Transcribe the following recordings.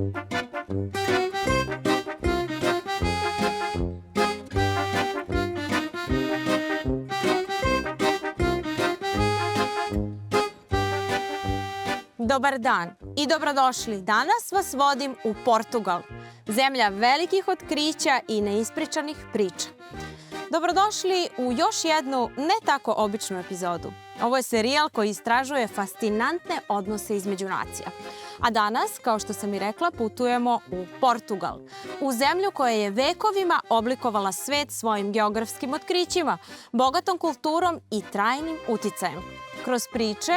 Dobar dan i dobrodošli. Danas vas vodim u Portugal, zemlja velikih otkrića i neispričanih priča. Dobrodošli u još jednu ne tako običnu epizodu. Ovo je serijal koji istražuje fascinantne odnose između nacija. A danas, kao što sam i rekla, putujemo u Portugal, u zemlju koja je vekovima oblikovala svet svojim geografskim otkrićima, bogatom kulturom i trajnim uticajem. Kroz priče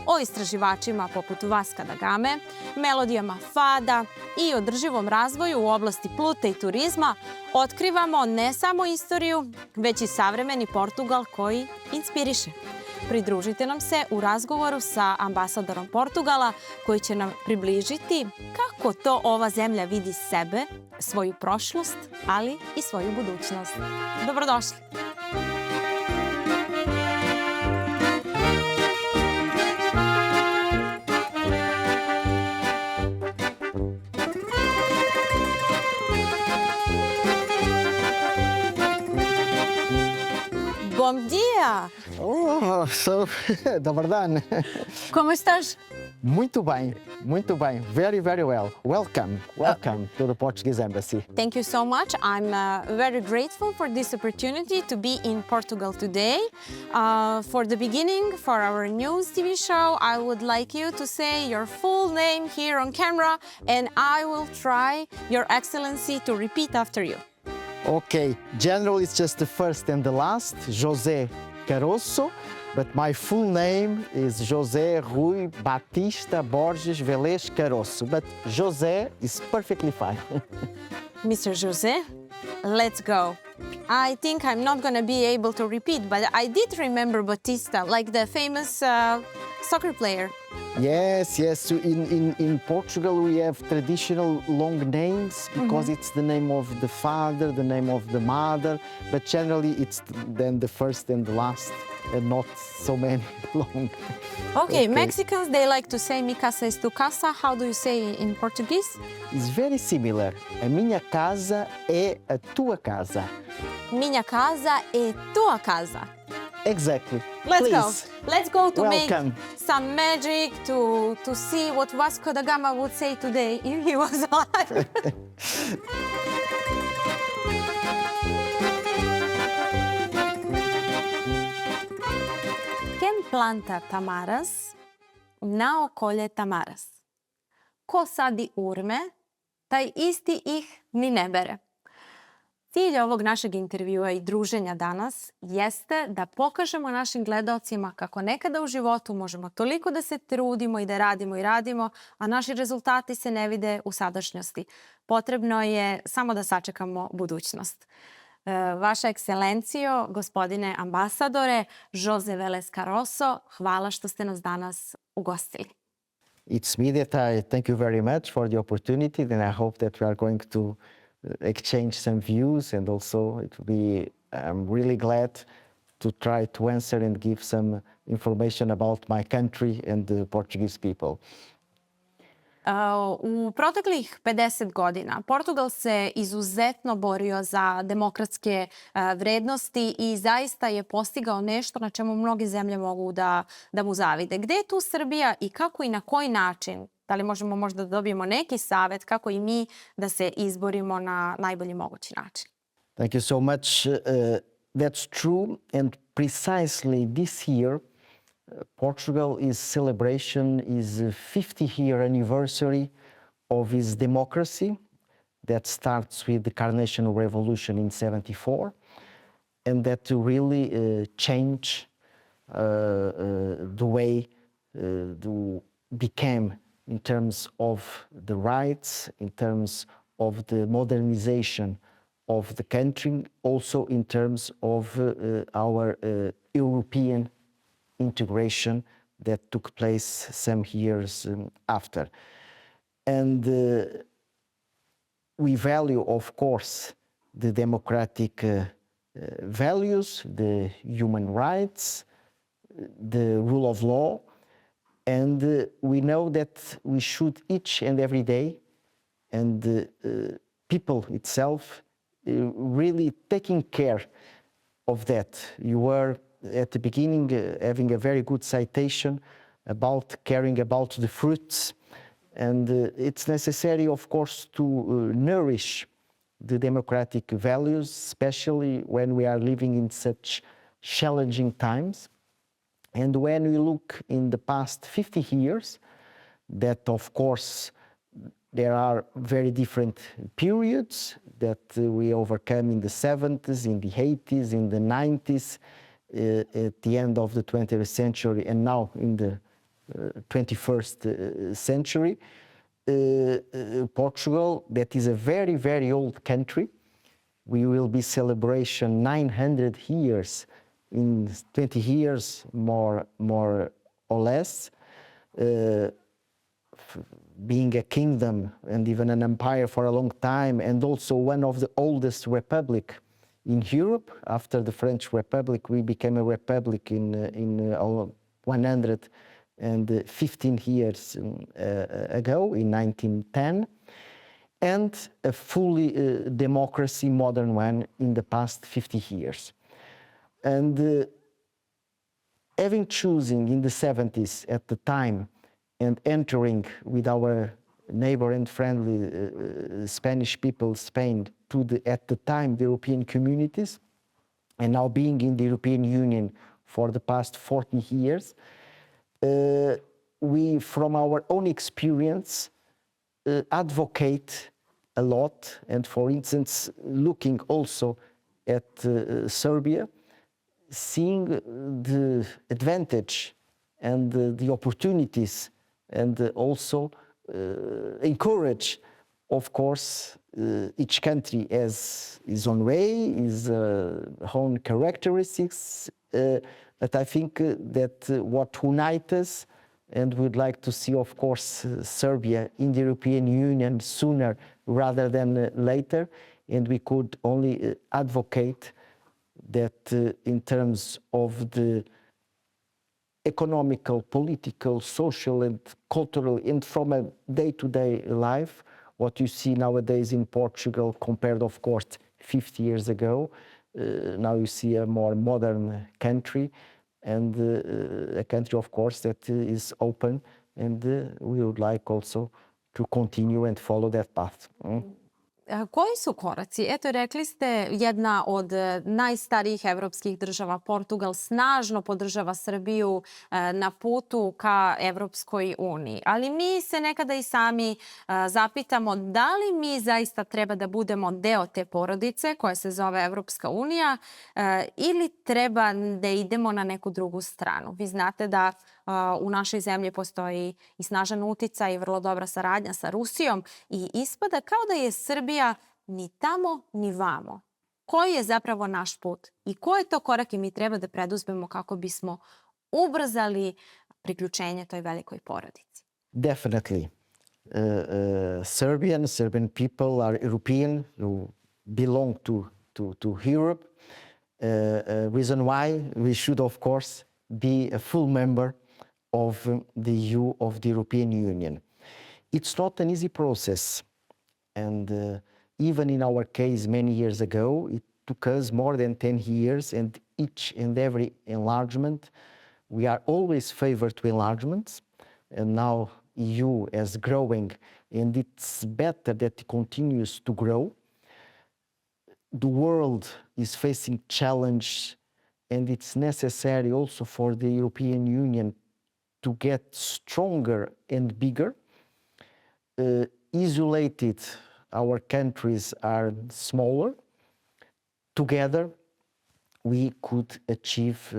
o istraživačima poput Vaska da Game, melodijama fada i održivom razvoju u oblasti plute i turizma, otkrivamo ne samo istoriju, već i savremeni Portugal koji inspiriše. Pridružite nam se u razgovoru sa ambasadorom Portugala koji će nam približiti kako to ova zemlja vidi sebe, svoju prošlost, ali i svoju budućnost. Dobrodošli! Bom dia! Dobar dan. Como estás? Muito bem, muito bem. Very, very well. Welcome to the Portuguese Embassy. Thank you so much. I'm very grateful for this opportunity to be in Portugal today. For the beginning, for our news TV show, I would like you to say your full name here on camera, and I will try, Your Excellency, to repeat after you. Okay, generally it's just the first and the last, José Karosom, but my full name is José Rui Batista Borges Velez Karosom, but José is perfectly fine. Mr. José, let's go. I think I'm not going to be able to repeat, but I did remember Batista, like the famous soccer player. Yes. So in Portugal we have traditional long names because it's the name of the father, the name of the mother, but generally it's then the first and the last and not so many long. Okay, Mexicans, they like to say mi casa es tu casa. How do you say in Portuguese? It's very similar. A minha casa é a tua casa. Minha casa é tua casa. Exactly. Let's Please. go. Let's go to Welcome. make some magic to see what Vasco da Gama would say today if he was alive. Quem planta tamaras, nao kolje tamaras. Ko sadi urme, taj isti ih ni ne bere. Cilj ovog našeg intervjua i druženja danas jeste da pokažemo našim gledaocima kako nekada u životu možemo toliko da se trudimo i da radimo, a naši rezultati se ne vide u sadašnjosti. Potrebno je samo da sačekamo budućnost. Vaša ekscelencijo, gospodine ambasadore, José Velez Karosom, hvala što ste nas danas ugostili. It's me that I thank you very much for the opportunity, and I hope that we are going to exchange some views, and also it will be, I'm really glad to try to answer and give some information about my country and the Portuguese people. U proteklih 50 godina Portugal se izuzetno borio za demokratske vrednosti i zaista je postigao nešto na čemu mnoge zemlje mogu da mu zavide. Gde je tu Srbija i kako i na koji način? Da li možemo možda da dobijemo neki savjet kako i mi da se izborimo na najbolji mogući način? Thank you so much. That's true, and precisely this year Portugal's celebration is 50th-year anniversary of its democracy that starts with the Carnation Revolution in 74, and that really changed the way became in terms of the rights, in terms of the modernization of the country, also in terms of our European integration that took place some years after. And we value, of course, the democratic values, the human rights, the rule of law, and we know that we should each and every day and the people itself really taking care of that. You were at the beginning having a very good citation about caring about the fruits, and it's necessary, of course, to nourish the democratic values, especially when we are living in such challenging times. And when we look in the past 50 years, that of course there are very different periods that we overcome in the 70s, in the 80s, in the 90s, at the end of the 20th century, and now in the 21st century. Portugal, that is a very, very old country. We will be celebration 900 years in 20 years, more or less. Being a kingdom and even an empire for a long time, and also one of the oldest republic in Europe. After the French Republic, we became a republic in 115 years ago, in 1910, and a fully democracy, modern one, in the past 50 years. And having chosen in the 70s at the time and entering with our neighbor and friendly Spanish people, Spain, to the, at the time, the European communities, and now being in the European Union for the past 40 years, we, from our own experience, advocate a lot. And for instance, looking also at Serbia, seeing the advantage and the opportunities, and also encourage, of course, each country has its own way, its own characteristics. But I think that what unites us, and we'd like to see, of course, Serbia in the European Union sooner rather than later, and we could only advocate that in terms of the economical, political, social, and cultural, and from a day-to-day life, what you see nowadays in Portugal compared, of course, 50 years ago. Now you see a more modern country, and a country, of course, that is open, and we would like also to continue and follow that path. Koji su koraci? Eto, rekli ste, jedna od najstarijih evropskih država, Portugal, snažno podržava Srbiju na putu ka Evropskoj uniji. Ali mi se nekada i sami zapitamo da li mi zaista treba da budemo deo te porodice koja se zove Evropska unija ili treba da idemo na neku drugu stranu. Vi znate da u našoj zemlji postoji i snažan uticaj i vrlo dobra saradnja sa Rusijom i ispada kao da je Srbija ni tamo ni vamo. Koji je zapravo naš put i koje to korake mi treba da preduzmemo kako bismo ubrzali priključenje toj velikoj porodici? Definitely. Serbian people are European, who belong to Europe. Reason why we should, of course, be a full member of the EU, of the European Union. It's not an easy process, and even in our case many years ago, it took us more than 10 years, and each and every enlargement, we are always favored to enlargements, and now EU is growing, and it's better that it continues to grow. The world is facing challenge, and it's necessary also for the European Union to get stronger and bigger. Isolated, our countries are smaller. Together, we could achieve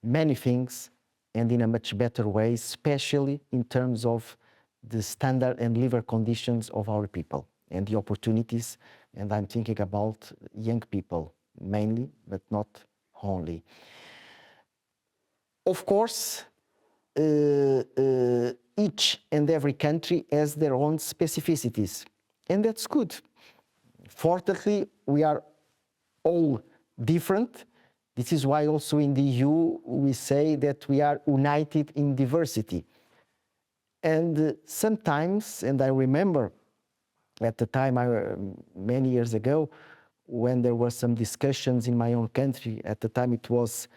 many things, and in a much better way, especially in terms of the standard and living conditions of our people and the opportunities. And I'm thinking about young people mainly, but not only. Of course, each and every country has their own specificities, and that's good. Fortunately, we are all different. This is why also in the EU we say that we are united in diversity. And sometimes, and I remember at the time, many years ago, when there were some discussions in my own country, at the time it was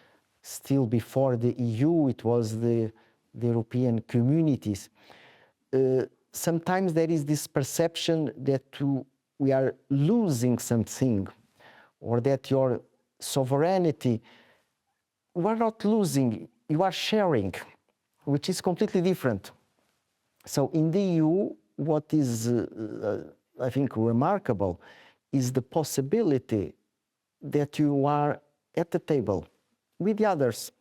still before the EU, it was the European communities. Sometimes there is this perception that we are losing something, or that your sovereignty, you are not losing, you are sharing, which is completely different. So in the EU, what is, I think, remarkable is the possibility that you are at the table with the others.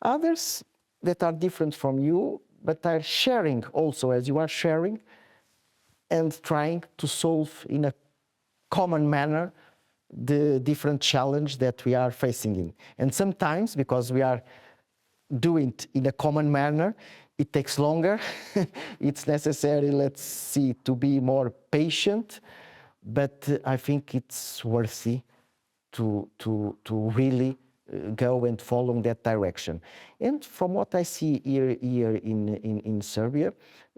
Others that are different from you, but are sharing also as you are sharing, and trying to solve in a common manner the different challenge that we are facing in. And sometimes, because we are doing it in a common manner, it takes longer. It's necessary, let's see, to be more patient, but I think it's worthy to really go and follow that direction. And from what I see here in Serbia,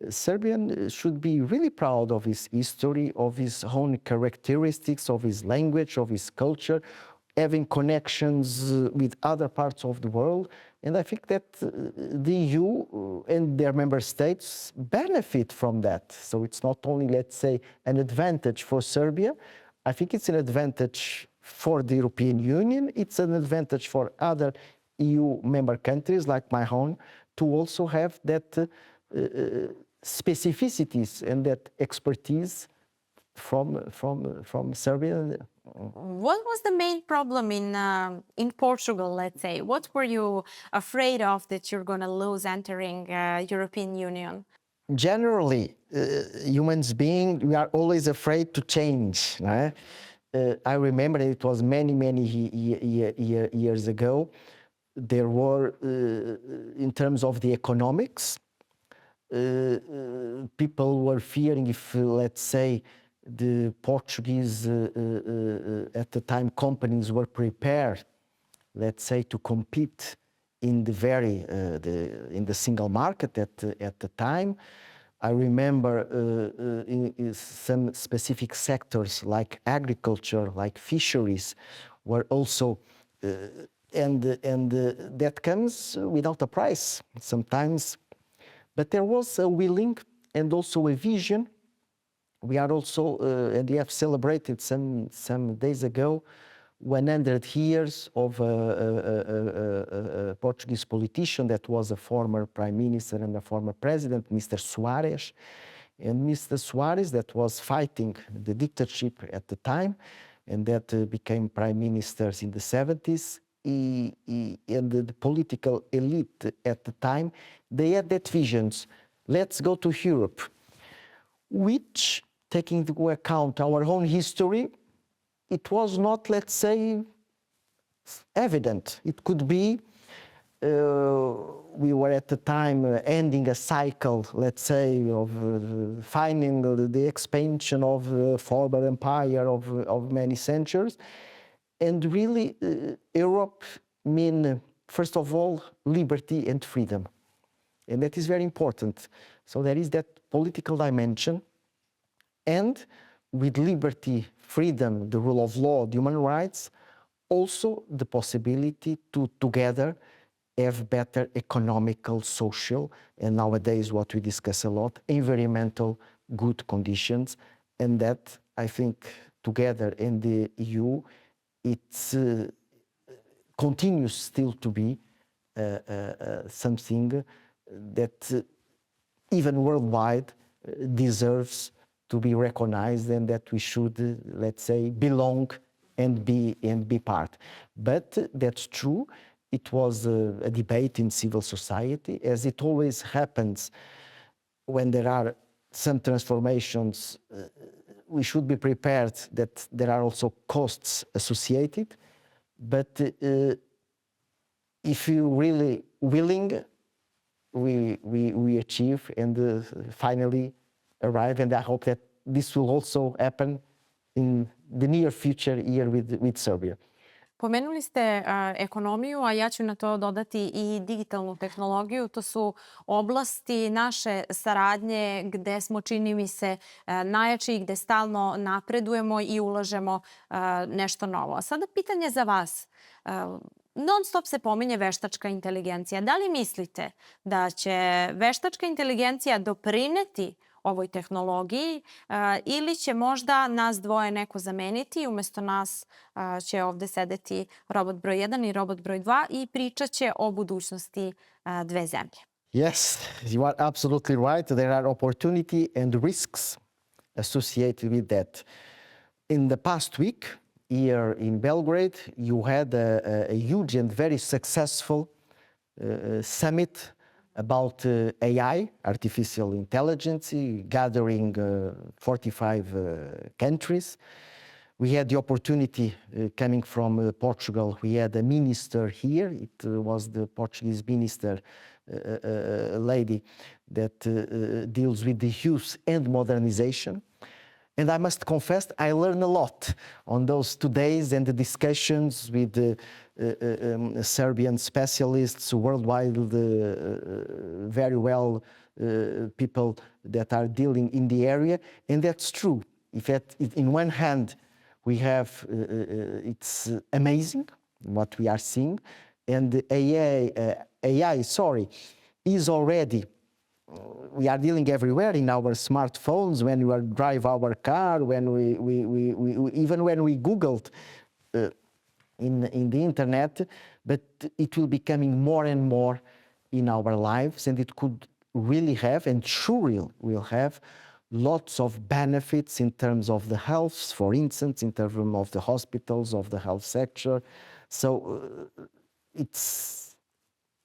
Serbian should be really proud of his history, of his own characteristics, of his language, of his culture, having connections with other parts of the world. And I think that the EU and their member states benefit from that. So it's not only, let's say, an advantage for Serbia, I think it's an advantage for the European Union, it's an advantage for other EU member countries like my own to also have that specificities and that expertise from Serbia. What was the main problem in Portugal, let's say? What were you afraid of that you're going to lose entering European Union? Generally, humans being, we are always afraid to change. Right? I remember it was many years ago. There were, in terms of the economics, people were fearing if, let's say, the Portuguese, at the time, companies were prepared, let's say, to compete in the single market at the time. I remember in some specific sectors like agriculture, like fisheries, were also, and that comes without a price sometimes. But there was a willing and also a vision. We are also, and we have celebrated some days ago, 100 years of a Portuguese politician that was a former prime minister and a former president, Mr. Soares. And Mr. Soares, that was fighting the dictatorship at the time, and that became prime ministers in the 70s, and the political elite at the time, they had that visions. Let's go to Europe, which, taking into account our own history, it was not, let's say, evident. It could be, we were at the time ending a cycle, let's say, of finding the expansion of the former empire of many centuries. And really, Europe mean, first of all, liberty and freedom. And that is very important. So there is that political dimension. And with liberty, freedom, the rule of law, the human rights, also the possibility to together have better economical, social, and nowadays what we discuss a lot, environmental good conditions. And that, I think, together in the EU, it continues still to be something that even worldwide deserves to be recognized, and that we should, let's say, belong and be part. But that's true. It was a debate in civil society, as it always happens when there are some transformations. We should be prepared that there are also costs associated. But if you really willing, we achieve and finally arrive, and I hope that this will also happen in the near future here with Serbia. Pomenuli ste ekonomiju, a ja ću na to dodati i digitalnu tehnologiju. To su oblasti naše saradnje gde smo, čini mi se, najjači i gde stalno napredujemo i ulažemo nešto novo. A sada pitanje za vas. Non stop se pominje veštačka inteligencija. Da li mislite da će veštačka inteligencija doprineti ovoj tehnologiji ili će možda nas dvoje neko zameniti i umesto nas će ovde sedeti robot broj 1 i robot broj 2 i pričat će o budućnosti dve zemlje? Yes, you are absolutely right. There are opportunity and risks associated with that. In the past week, here in Belgrade, you had a huge and very successful summit about AI, artificial intelligence, gathering 45 countries. We had the opportunity coming from Portugal. We had a minister here. It was the Portuguese minister, lady that deals with the youth and modernization. And I must confess, I learned a lot on those 2 days and the discussions with the Serbian specialists, worldwide, very well people that are dealing in the area. And that's true. In one hand, we have, it's amazing what we are seeing. And AI, is already, we are dealing everywhere in our smartphones, when we drive our car, when even when we Googled in the internet, but it will be becoming more and more in our lives, and it could really have, and surely will have, lots of benefits in terms of the health, for instance, in terms of the hospitals, of the health sector. So it's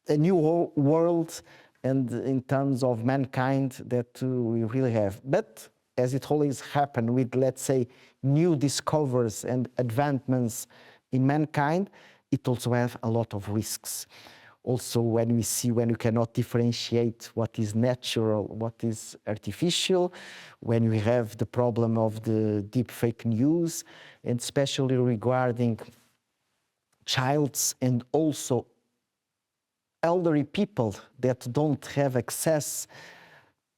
a new world, and in terms of mankind that we really have. But as it always happens with, let's say, new discoveries and advancements in mankind, it also has a lot of risks. Also, when you cannot differentiate what is natural, what is artificial, when we have the problem of the deep fake news, and especially regarding childs and also elderly people that don't have access.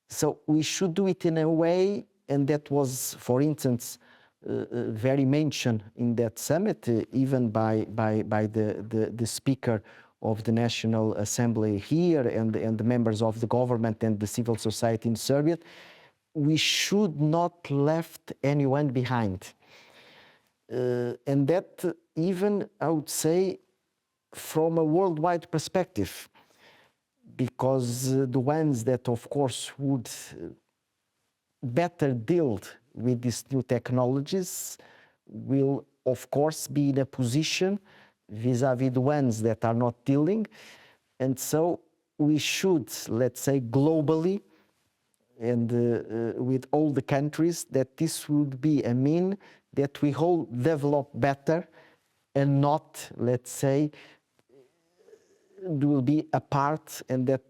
So we should do it in a way, and that was, for instance, very mentioned in that summit, even by the speaker of the National Assembly here and the members of the government and the civil society in Serbia. We should not left anyone behind. And that even, I would say, from a worldwide perspective, because the ones that, of course, would better deal with these new technologies will, of course, be in a position vis-à-vis the ones that are not dealing. And so we should, let's say, globally, and with all the countries, that this would be a mean that we all develop better and not, let's say, will be a part, and that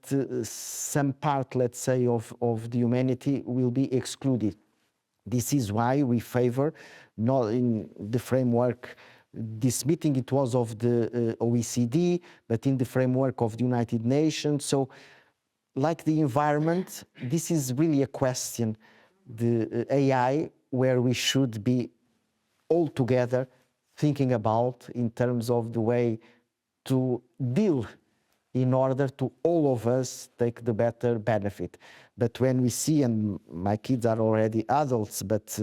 some part, let's say, of the humanity will be excluded. This is why we favor, not in the framework, this meeting, it was of the OECD, but in the framework of the United Nations. So, like the environment, this is really a question, the AI, where we should be all together thinking about in terms of the way to deal in order to all of us take the better benefit. But when we see, and my kids are already adults, but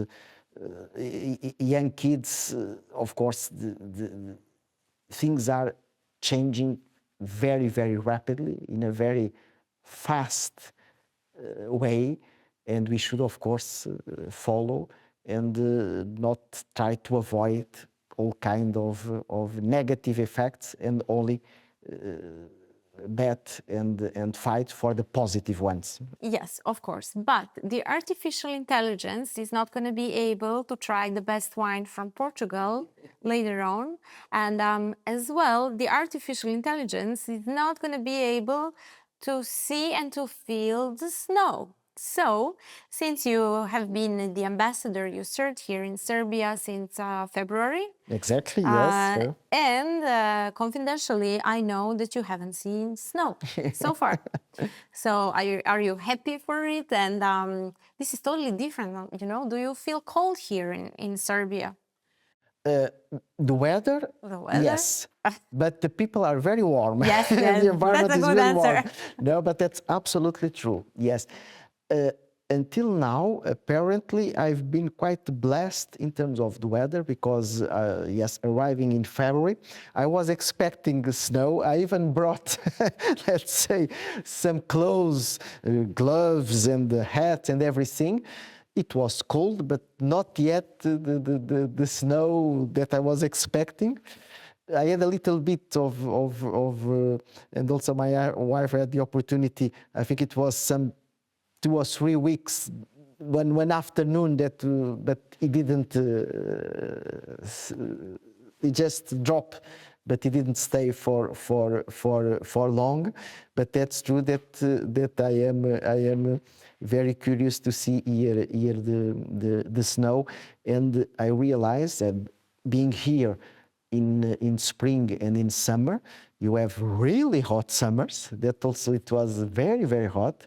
young kids, of course, the things are changing very, very rapidly, in a very fast way, and we should, of course, follow and not try to avoid all kind of negative effects, and only bet and fight for the positive ones. Yes, of course. But the artificial intelligence is not going to be able to try the best wine from Portugal later on. And as well, the artificial intelligence is not going to be able to see and to feel the snow. So, since you have been the ambassador, you served here in Serbia since February. Exactly, yes. Sure. And confidentially, I know that you haven't seen snow so far. So are you happy for it? And this is totally different, you know? Do you feel cold here in Serbia? The weather? The weather? Yes. But the people are very warm. Yes, yes. The environment That's a is good really answer. warm. No, but that's absolutely true. Yes. Until now, apparently, I've been quite blessed in terms of the weather because, yes, arriving in February, I was expecting snow. I even brought, let's say, some clothes, gloves and a hat and everything. It was cold, but not yet the snow that I was expecting. I had a little bit and also my wife had the opportunity, I think it was some 2 or 3 weeks, one afternoon but it didn't, it just dropped, but it didn't stay for long. But that's true that I am very curious to see here the snow, and I realized that being here in spring and in summer, you have really hot summers. That also it was very, very hot.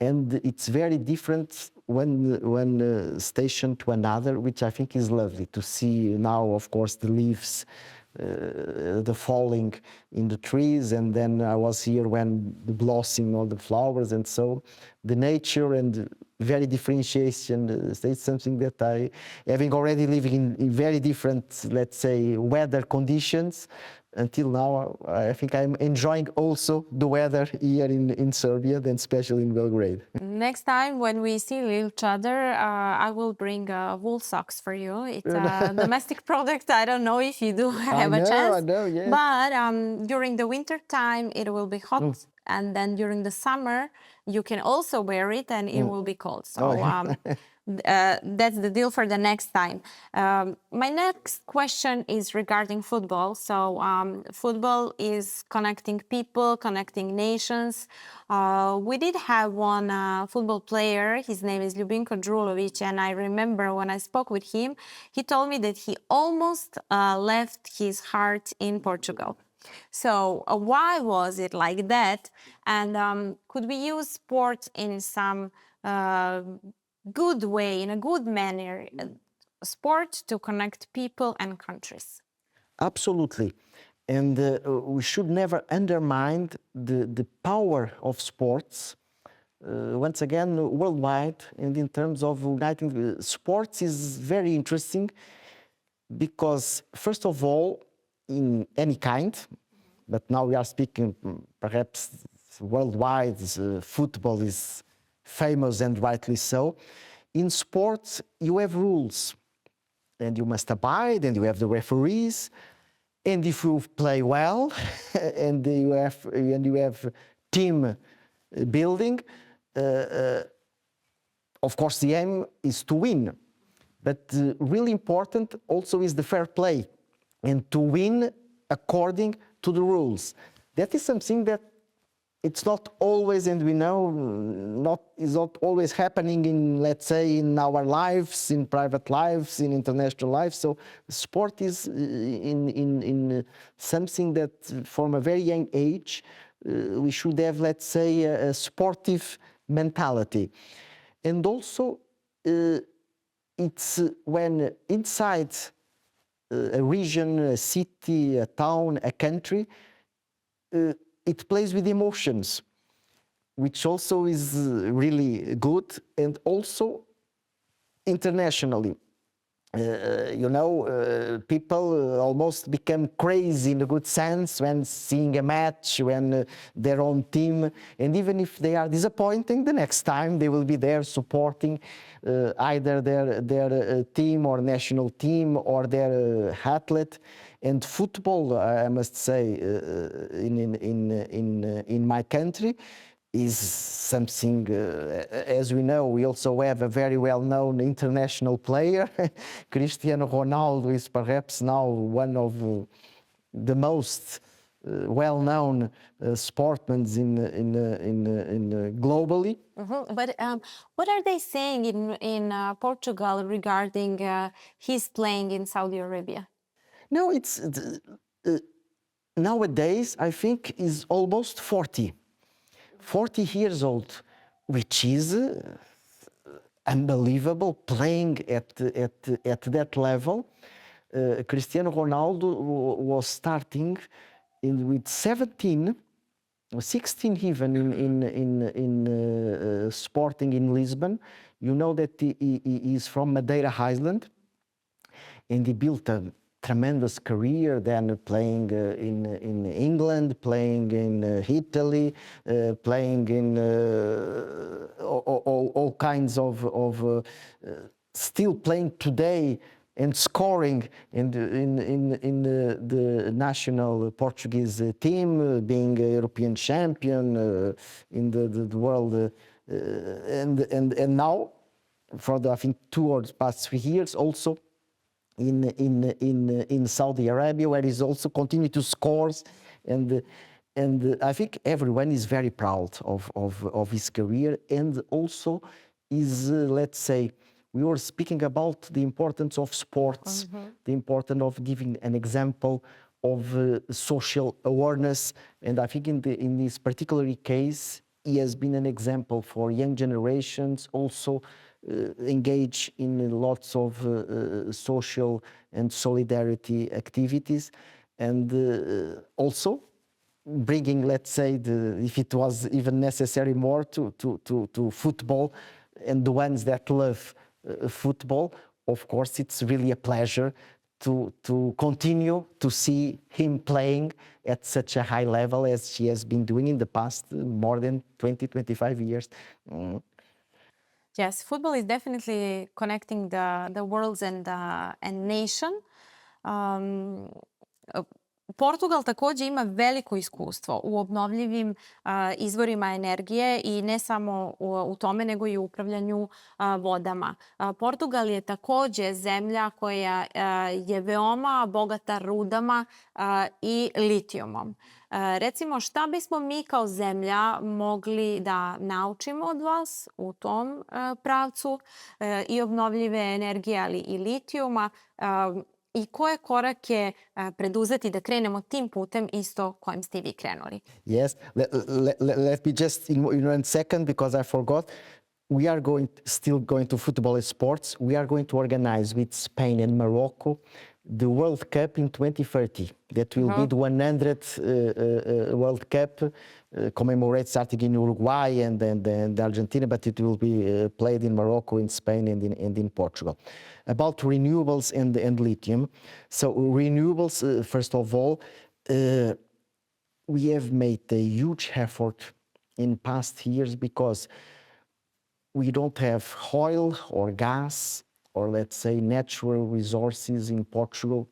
And it's very different when station to another, which I think is lovely to see now, of course, the leaves, the falling in the trees. And then I was here when the blossoming of the flowers. And so the nature and very differentiation, it's something that I, having already living in very different, let's say, weather conditions, until now, I think I'm enjoying also the weather here in Serbia, then especially in Belgrade. Next time when we see each other, I will bring wool socks for you. It's a domestic product. I don't know if you do have a chance. I know, yes. But during the winter time, it will be hot. And then during the summer, you can also wear it and it will be cold. So that's the deal for the next time. My next question is regarding football. So football is connecting people, connecting nations. We did have one football player. His name is Ljubinko Drulovic, and I remember when I spoke with him, he told me that he almost left his heart in Portugal. So why was it like that? And could we use sport in some good way, in a good manner, sport to connect people and countries? Absolutely. And we should never undermine the power of sports. Once again, worldwide, and in terms of uniting, sports is very interesting because, first of all, in any kind, but now we are speaking perhaps worldwide, football is famous and rightly so. In sports, you have rules and you must abide, and you have the referees. And if you play well and you have team building, of course the aim is to win. But really important also is the fair play and to win according to the rules. That is something that it's not always, and we know, is not always happening in, let's say, in our lives, in private lives, in international lives. So sport is in something that from a very young age, we should have, let's say, a sportive mentality. And also, it's when inside a region, a city, a town, a country, it plays with emotions, which also is really good, and also internationally. People almost become crazy in a good sense when seeing a match, when their own team, and even if they are disappointing, the next time they will be there supporting either their team or national team or their athlete. And football, I must say, in my country, is something, as we know, we also have a very well-known international player. Cristiano Ronaldo is perhaps now one of the most well-known sportsmen globally. But what are they saying in Portugal regarding his playing in Saudi Arabia? No, it's nowadays I think is almost 40 years old, which is unbelievable, playing at that level. Cristiano Ronaldo was starting with 17 or 16 even in sporting in Lisbon. You know that he is from Madeira Island, and he built a tremendous career, then playing in England, playing in Italy, playing in all kinds of still playing today and scoring in the national Portuguese team, being a European champion in the world, and now for the I think 2 or past 3 years also in Saudi Arabia, where he's also continued to score, and I think everyone is very proud of his career, and also is let's say, we were speaking about the importance of sports, the importance of giving an example of social awareness, and I think in this particular case, he has been an example for young generations, also engage in lots of social and solidarity activities, and also bringing, let's say, if it was even necessary, more to football, and the ones that love football. Of course, it's really a pleasure to continue to see him playing at such a high level as he has been doing in the past more than 20-25 years. Yes, football is definitely connecting the worlds and nation. Portugal takođe ima veliko iskustvo u obnovljivim izvorima energije i ne samo u tome, nego i u upravljanju vodama. Portugal je takođe zemlja koja je veoma bogata rudama i litijumom. Recimo, šta bismo mi kao zemlja mogli da naučimo od vas u tom pravcu i obnovljive energije, ali i litijuma, i koje korake preduzeti da krenemo tim putem isto kojim ste vi krenuli? Yes, let me just in 1 second, because I forgot. We are still going to football and sports. We are going to organize with Spain and Morocco the World Cup in 2030. That will be the 100th World Cup, commemorated starting in Uruguay and then Argentina, but it will be played in Morocco, in Spain, and in Portugal. About renewables and lithium. So renewables, first of all, we have made a huge effort in past years because we don't have oil or gas or, let's say, natural resources in Portugal.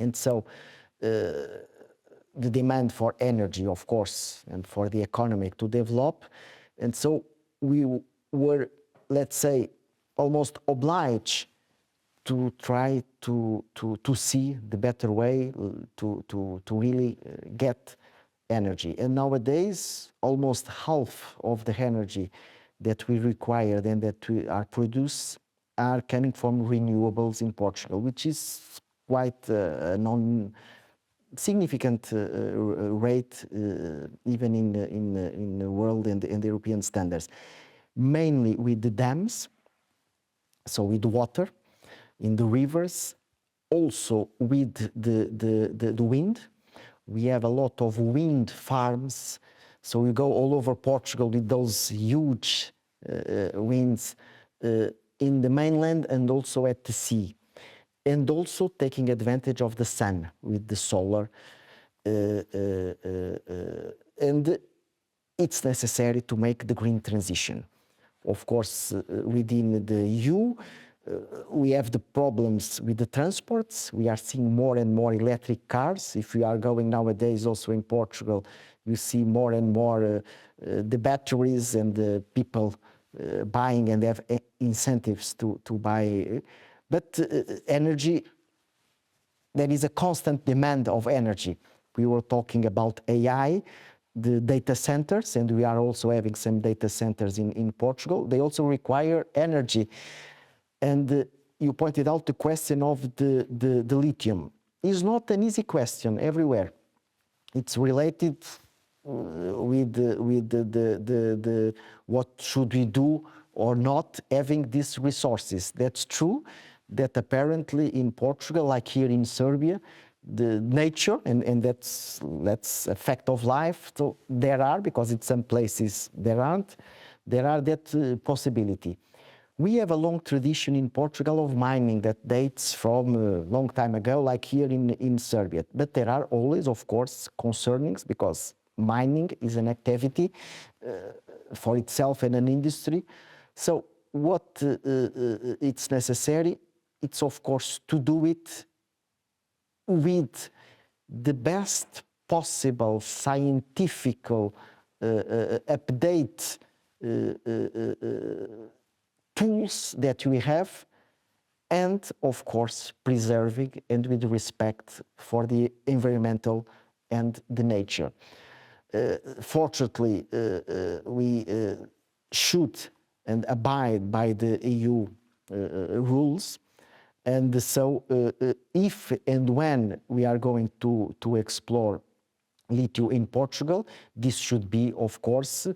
And so the demand for energy, of course, and for the economy to develop. And so we were, let's say, almost obliged to try to see the better way to really get energy. And nowadays, almost half of the energy that we require and that we are produced are coming from renewables in Portugal, which is quite a non-significant rate, even in the world and the European standards. Mainly with the dams, so with water, in the rivers, also with the wind. We have a lot of wind farms, so we go all over Portugal with those huge winds in the mainland and also at the sea. And also taking advantage of the sun with the solar. And it's necessary to make the green transition. Of course, within the EU, we have the problems with the transports. We are seeing more and more electric cars. If we are going nowadays also in Portugal, you see more and more the batteries and the people buying, and they have incentives to buy. But energy, there is a constant demand of energy. we were talking about AI, the data centers, and we are also having some data centers in Portugal. They also require energy. And you pointed out the question of the lithium. It's not an easy question everywhere. It's related with what should we do or not having these resources. That's true that apparently in Portugal, like here in Serbia, the nature, and that's a fact of life, so there are, because in some places there aren't, there are that possibility. We have a long tradition in Portugal of mining that dates from a long time ago, like here in Serbia. But there are always, of course, concernings, because mining is an activity for itself and an industry. So what it's necessary, it's of course to do it with the best possible scientific update tools that we have, and of course preserving and with respect for the environmental and the nature. Fortunately, we should and abide by the EU rules, and so if and when we are going to explore lithium in Portugal, this should be, of course,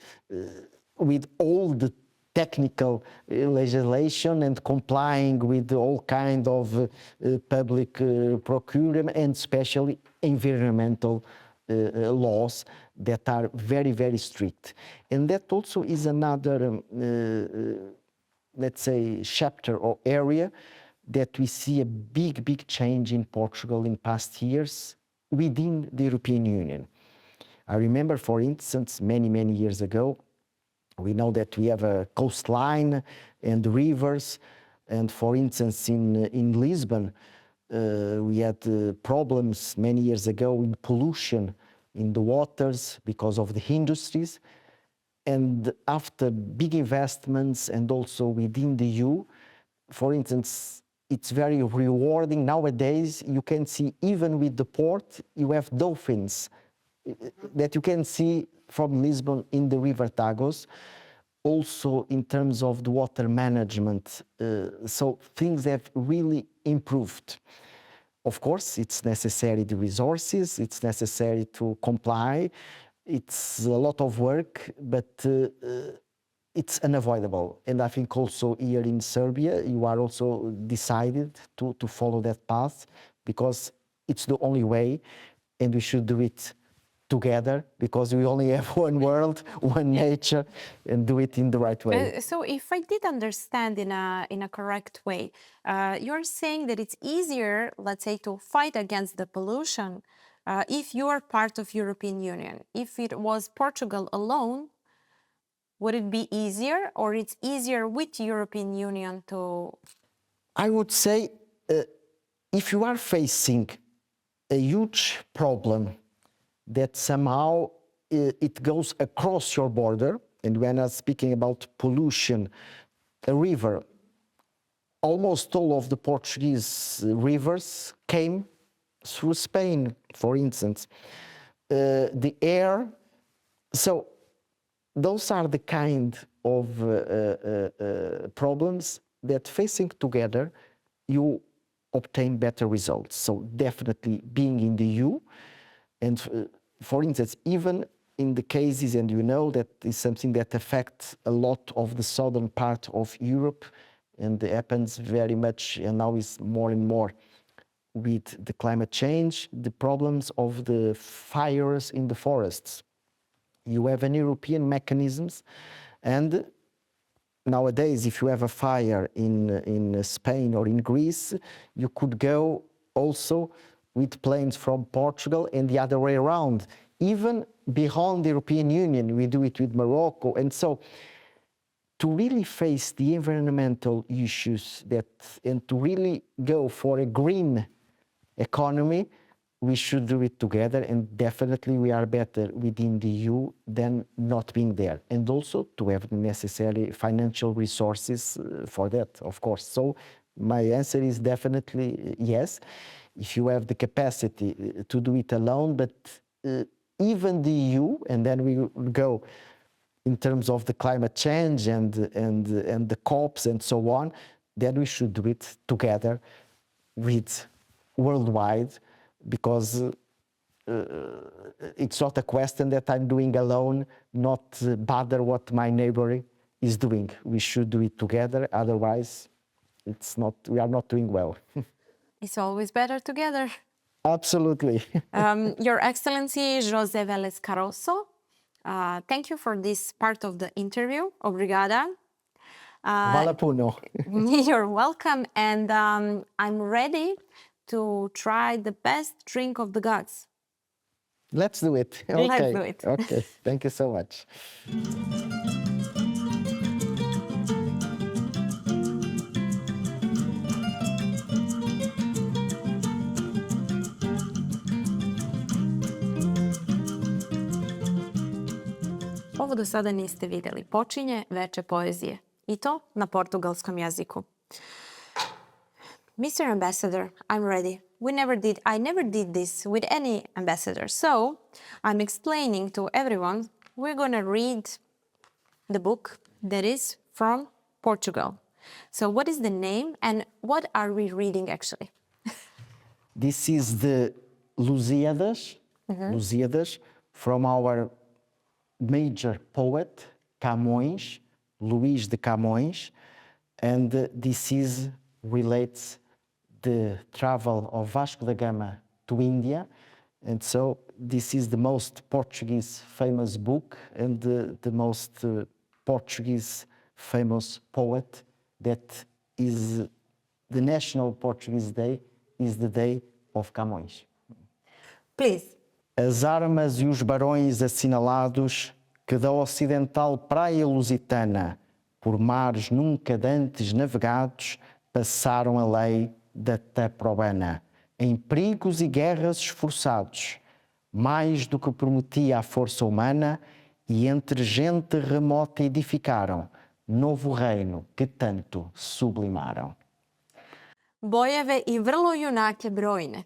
with all the technical legislation and complying with all kind of public procurement, and especially environmental laws that are very, very strict. And that also is another, let's say, chapter or area that we see a big, big change in Portugal in past years within the European Union. I remember, for instance, many, many years ago, we know that we have a coastline and rivers, and for instance, in Lisbon, we had problems many years ago in pollution in the waters because of the industries. And after big investments and also within the EU, for instance, it's very rewarding. Nowadays, you can see even with the port, you have dolphins that you can see from Lisbon in the River Tagus, also in terms of the water management. So things have really improved. Of course, it's necessary the resources, it's necessary to comply, it's a lot of work, but it's unavoidable. And I think also here in Serbia, you are also decided to follow that path, because it's the only way, and we should do it together, because we only have one world, one nature, and do it in the right way. So if I did understand in a correct way, you're saying that it's easier, let's say, to fight against the pollution if you are part of European Union. If it was Portugal alone, would it be easier, or it's easier with European Union to? I would say if you are facing a huge problem that somehow it goes across your border, and when I'm speaking about pollution, a river, almost all of the Portuguese rivers came through Spain, for instance. The air, so those are the kind of problems that facing together, you obtain better results. So definitely being in the EU, and for instance, even in the cases, and you know that is something that affects a lot of the southern part of Europe, and it happens very much, and now is more and more with the climate change, the problems of the fires in the forests. You have an European mechanisms, and nowadays, if you have a fire in Spain or in Greece, you could go also with planes from Portugal and the other way around. Even beyond the European Union, we do it with Morocco. And so to really face the environmental issues and to really go for a green economy, we should do it together, and definitely we are better within the EU than not being there. And also to have the necessary financial resources for that, of course. So My answer is definitely yes, if you have the capacity to do it alone, but even the EU, and then we will go in terms of the climate change and the COPs and so on, then we should do it together with worldwide, because it's not a question that I'm doing alone, not bother what my neighbor is doing. We should do it together, otherwise we are not doing well. It's always better together. Absolutely. Your Excellency Žozeom Karosom, thank you for this part of the interview. Obrigada. Vale puno. You're welcome, and I'm ready to try the best drink of the gods. Let's do it. Okay. Let's do it. Okay, thank you so much. Ovo do sada niste vidjeli. Počinje veče poezije. I to na portugalskom jeziku. Mr. Ambassador, I'm ready. I never did this with any ambassador. So I'm explaining to everyone, we're going to read the book that is from Portugal. So what is the name and what are we reading actually? This is the Lusíadas, Lusíadas from our major poet, Camões, Luís de Camões, and this relates the travel of Vasco da Gama to India, and so this is the most Portuguese famous book and the most Portuguese famous poet that is the national Portuguese day is the day of Camões. Please. As armas e os barões assinalados que da ocidental praia lusitana, por mares nunca dantes navegados, passaram a lei da Taprobana, em perigos e guerras esforçados, mais do que prometia a força humana, e entre gente remota edificaram novo reino que tanto sublimaram. Bojeve i vrlo junake brojne,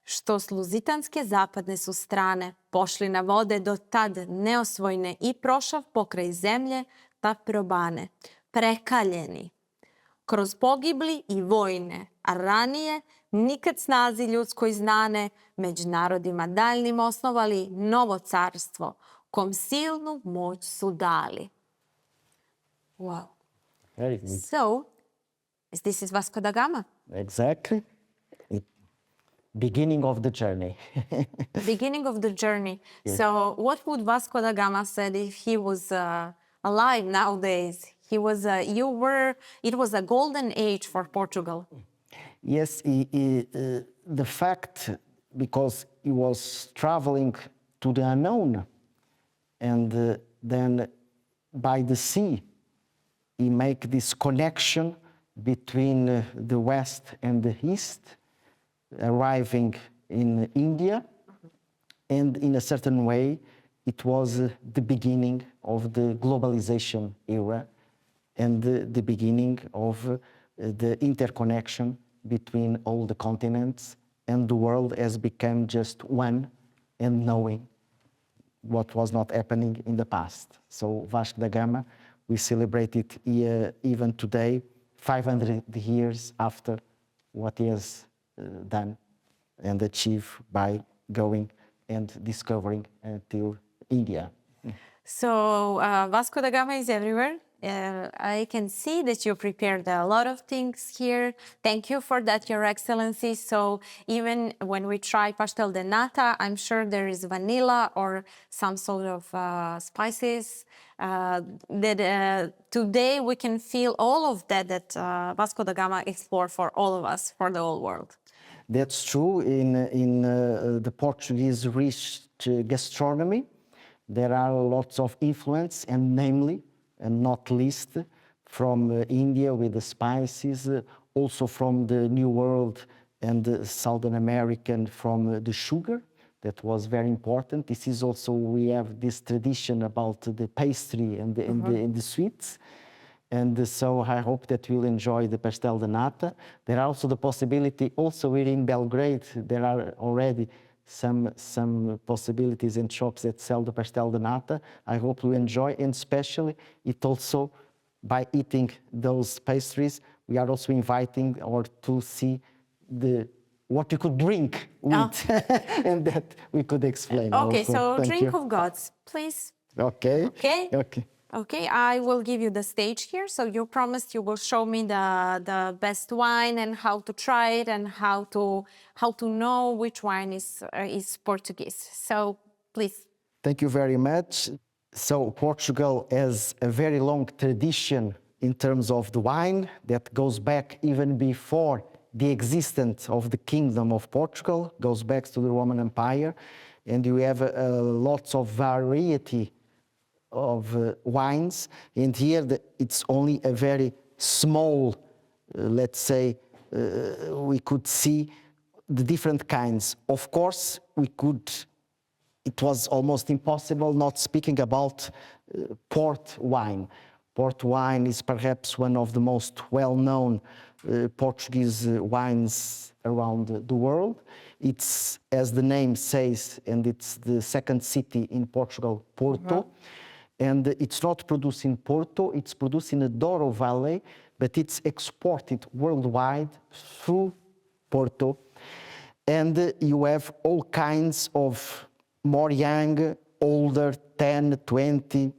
što s luzitanske zapadne su strane pošli na vode do tad neosvojne i prošav pokraj zemlje Taprobane, prekaljeni. Kroz pogibli i vojne, a ranije nikad snazi ljudskoj znane, među narodima daljnim osnovali novo carstvo, kom silnu moć su dali. Wow. Very good. So, this is Vasco da Gama. Exactly. Beginning of the journey. Beginning of the journey. Yes. So, what would Vasco da Gama said if he was alive nowadays? It was a golden age for Portugal. Yes, the fact, because he was traveling to the unknown, and then by the sea, he make this connection between the west and the east, arriving in India, and in a certain way, it was the beginning of the globalization era and the beginning of the interconnection between all the continents, and the world has become just one and knowing what was not happening in the past. So Vasco da Gama, we celebrate it even today, 500 years after what he has done and achieved by going and discovering until India. So Vasco da Gama is everywhere. I can see that you prepared a lot of things here. Thank you for that, Your Excellency. So even when we try pastel de nata, I'm sure there is vanilla or some sort of spices that today we can feel all of that Vasco da Gama explored for all of us, for the whole world. That's true. In the Portuguese rich gastronomy, there are lots of influence, and namely, and not least, from India with the spices, also from the New World and Southern American from the sugar. That was very important. This is also, we have this tradition about the pastry and the sweets. And so I hope that you'll enjoy the pastel de nata. There are also the possibility, also here in Belgrade, there are already some possibilities in shops that sell the pastel de nata. I hope you enjoy, and especially it also, by eating those pastries, we are also inviting or to see what you could drink with, and that we could explain. Okay, also. so Thank drink you. of gods, please. Okay. Okay. Okay. Okay, I will give you the stage here. So you promised you will show me the best wine and how to try it and how to know which wine is Portuguese. So please. Thank you very much. So Portugal has a very long tradition in terms of the wine that goes back even before the existence of the Kingdom of Portugal, goes back to the Roman Empire, and you have lots of variety of wines, and here it's only a very small, let's say, we could see the different kinds. Of course, it was almost impossible not speaking about port wine. Port wine is perhaps one of the most well-known Portuguese wines around the world. It's, as the name says, and it's the second city in Portugal, Porto. And it's not produced in Porto, it's produced in the Douro Valley, but it's exported worldwide through Porto. And you have all kinds of more young, older, 10, 20,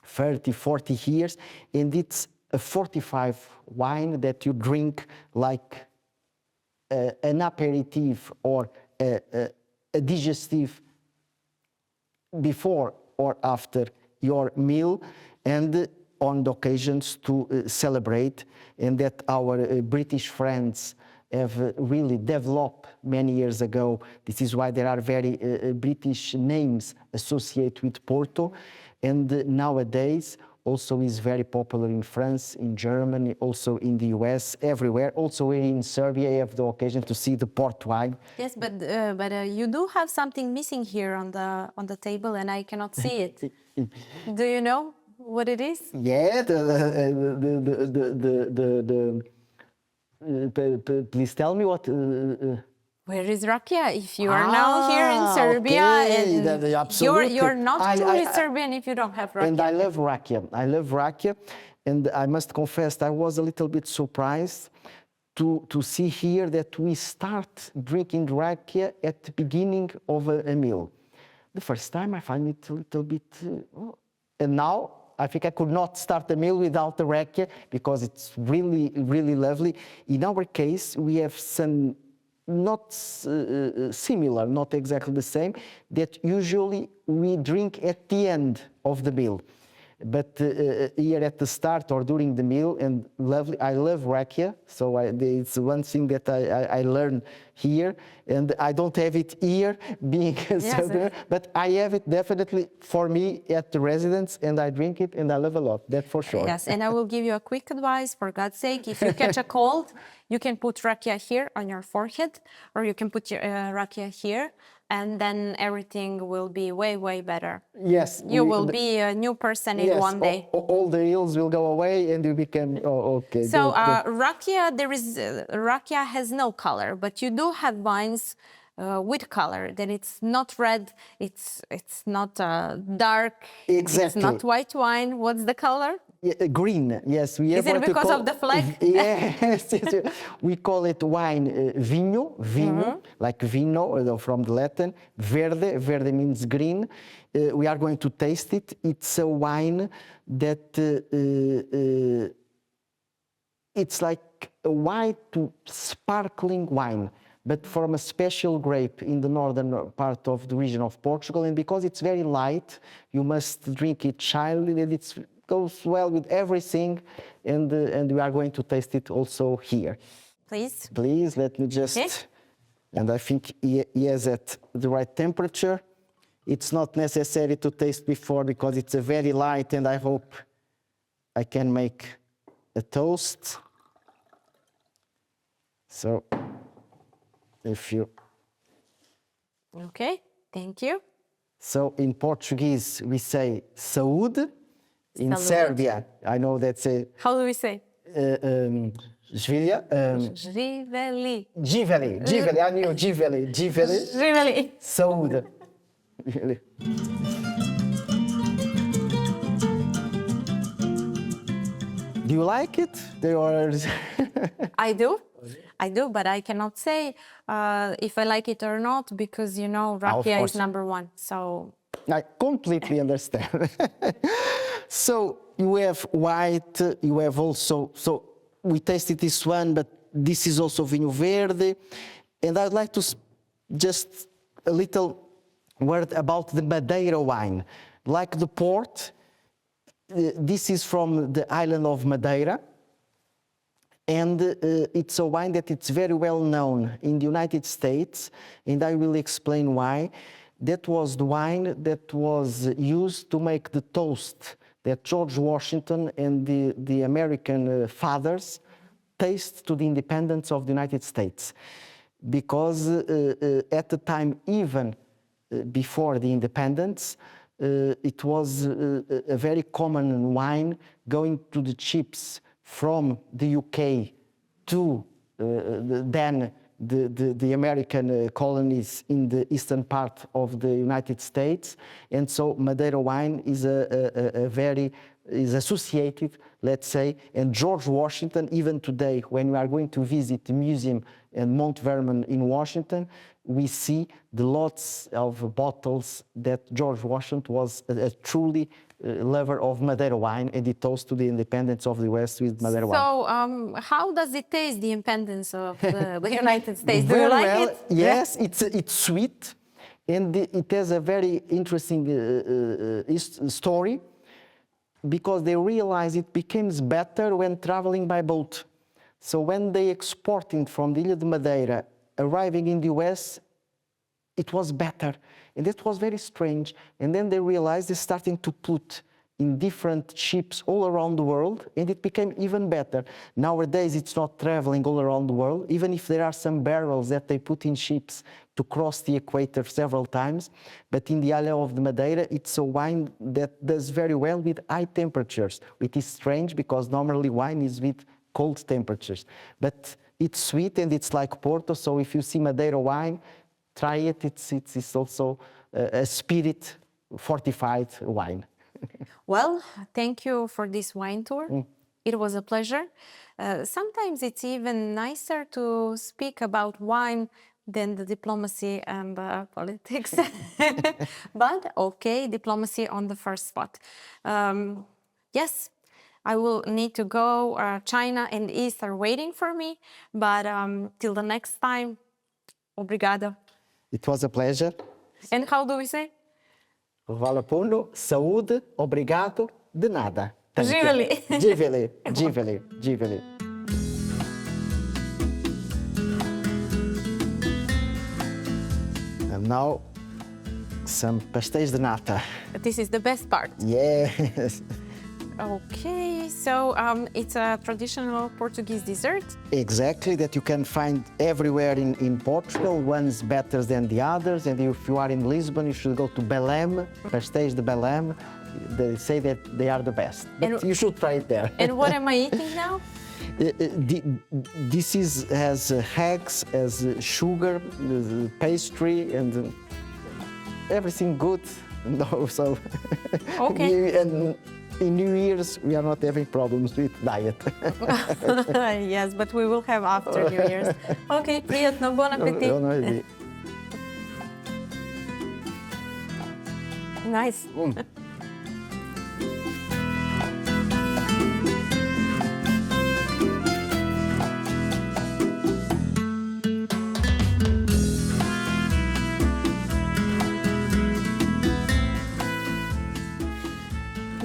30, 40 years. And it's a 45 wine that you drink like an aperitif or a digestive before or after your meal, and on the occasions to celebrate, and that our British friends have really developed many years ago. This is why there are very British names associated with Porto, and nowadays also is very popular in France, in Germany, also in the US, everywhere. Also in Serbia, I have the occasion to see the port wine. Yes, but you do have something missing here on the table, and I cannot see it. Do you know what it is? Yeah, please tell me what. Where is rakia? If you are now here in Serbia, okay. and you're not truly Serbian if you don't have rakia. And I love rakia. I love rakia, and I must confess I was a little bit surprised to see here that we start drinking rakia at the beginning of a meal. The first time I find it a little bit, and now I think I could not start a meal without the rakia because it's really, really lovely. In our case, we have some not similar, not exactly the same, that usually we drink at the end of the meal. But here at the start or during the meal, and lovely, I love rakia, so it's one thing that I learned here, and I don't have it here being a Southerner, but I have it definitely for me at the residence, and I drink it and I love a lot, that for sure. Yes, and I will give you a quick advice, for God's sake. If you catch a cold, you can put rakia here on your forehead, or you can put your rakia here, and then everything will be way, way better. Yes. You will be a new person in one day. All the ills will go away and you become, okay. So rakia, rakia has no color, but you do have wines with color. Then it's not red, it's not dark, Exactly. It's not white wine. What's the color? Green, yes. We Is it because of the flag? Yes, we call it wine vinho, like vino from the Latin. Verde means green. We are going to taste it. It's a wine that it's like a white to sparkling wine, but from a special grape in the northern part of the region of Portugal. And because it's very light, you must drink it childly, and it goes well with everything. And we are going to taste it also here. Please. Please, let me just... Okay. And I think he is at the right temperature. It's not necessary to taste before because it's a very light, and I hope I can make a toast. So, if you... Okay, thank you. So in Portuguese we say saúde, In Salute. Serbia, I know that's a How do we say? Žvilja. Živeli. Živeli, I knew Živeli. Živeli. Saúde. Do you like it? I do, but I cannot say if I like it or not because, you know, rakia is course. #1. So I completely understand. So you have white, you have also, so we tasted this one, but this is also vinho verde. And I'd like to just a little word about the Madeira wine. Like the port, this is from the island of Madeira. And it's a wine that it's very well known in the United States, and I will explain why. That was the wine that was used to make the toast that George Washington and the American fathers taste to the independence of the United States. Because at the time, even before the independence, it was a very common wine going to the ships from the UK to then the American colonies in the eastern part of the United States. And so Madeira wine is is associated, let's say, and George Washington, even today, when we are going to visit the museum in Mount Vernon in Washington, we see the lots of bottles that George Washington was a truly lover of Madeira wine, and he toast to the independence of the West with Madeira wine. So how does it taste, the independence of the United States? Do you Very like well. it? Yes, it's sweet, and it has a very interesting story, because they realized it becomes better when traveling by boat. So when they exported from the Ilha de Madeira, arriving in the US, it was better. And that was very strange. And then they realized they're starting to put in different ships all around the world, and it became even better. Nowadays, it's not traveling all around the world, even if there are some barrels that they put in ships to cross the equator several times. But in the Ilha of the Madeira, it's a wine that does very well with high temperatures. It is strange because normally wine is with cold temperatures. But it's sweet and it's like Porto, so if you see Madeira wine, try it. It's also a spirit fortified wine. Well, thank you for this wine tour. It was a pleasure. Sometimes it's even nicer to speak about wine than the diplomacy and politics. But okay, diplomacy on the first spot. Yes, I will need to go. China and East are waiting for me. But till the next time, obrigado. It was a pleasure. And how do we say? Hvala puno, saúde, obrigado, de nada. Thank you. Živeli. Živeli, živeli, živeli. And now, some pastéis de nata. This is the best part. Yes. Okay, so it's a traditional Portuguese dessert. Exactly, that you can find everywhere in Portugal. One's better than the others. And if you are in Lisbon, you should go to Belém, pastéis de Belém. They say that they are the best. But And- you should try it there. And what am I eating now? This has eggs, has sugar, pastry, and everything good. No, so Okay. and in New Year's we are not having problems with diet. Yes, but we will have after New Year's. Okay, приятно, bon appétit. Nice.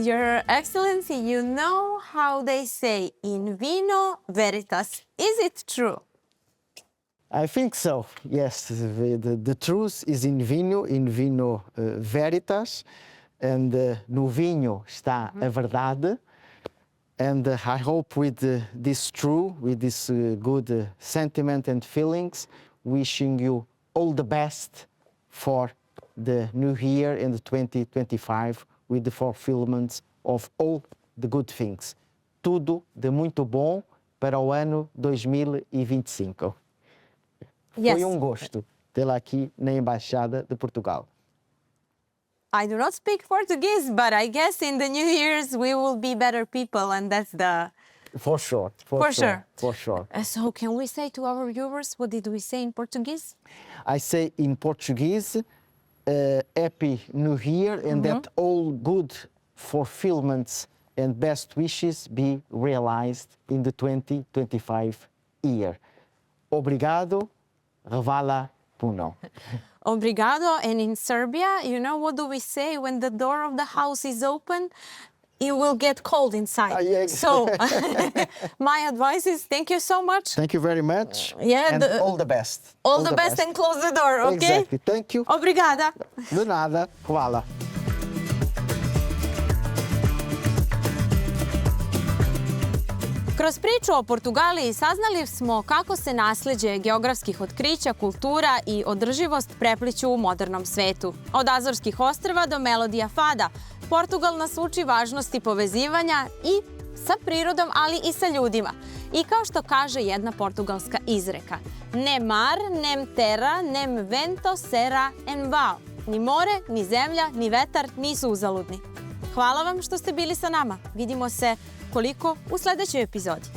Your Excellency, you know how they say, in vino veritas. Is it true? I think so, yes. The truth is in vino veritas, and no vinho está a verdade. And I hope with this true, with this good sentiment and feelings, wishing you all the best for the new year in the 2025 with the fulfillment of all the good things. Tudo de muito bom para o ano 2025. Yes. Foi gosto tê-la aqui na Embaixada de Portugal. I do not speak Portuguese, but I guess in the new years we will be better people, and that's the... For sure. For sure. For sure. So can we say to our viewers, what did we say in Portuguese? I say in Portuguese, Happy New Year, and that all good fulfillments and best wishes be realized in the 2025 year. Obrigado, hvala puno. Obrigado. And in Serbia, you know what do we say when the door of the house is open? It will get cold inside. Yeah. So my advice is thank you so much. Thank you very much. And all the best. All the best and close the door, okay? Exactly. Thank you. Obrigada. De nada. Hvala. Kroz priču o Portugaliji saznali smo kako se nasleđe geografskih otkrića, kultura i održivost prepliću u modernom svetu. Od Azorskih ostrva do melodija fada, Portugal nas uči važnosti povezivanja i sa prirodom, ali i sa ljudima. I kao što kaže jedna portugalska izreka, ne mar, nem terra, nem vento, sera en vao. Ni more, ni zemlja, ni vetar nisu uzaludni. Hvala vam što ste bili sa nama. Vidimo se koliko u sljedećoj epizodi.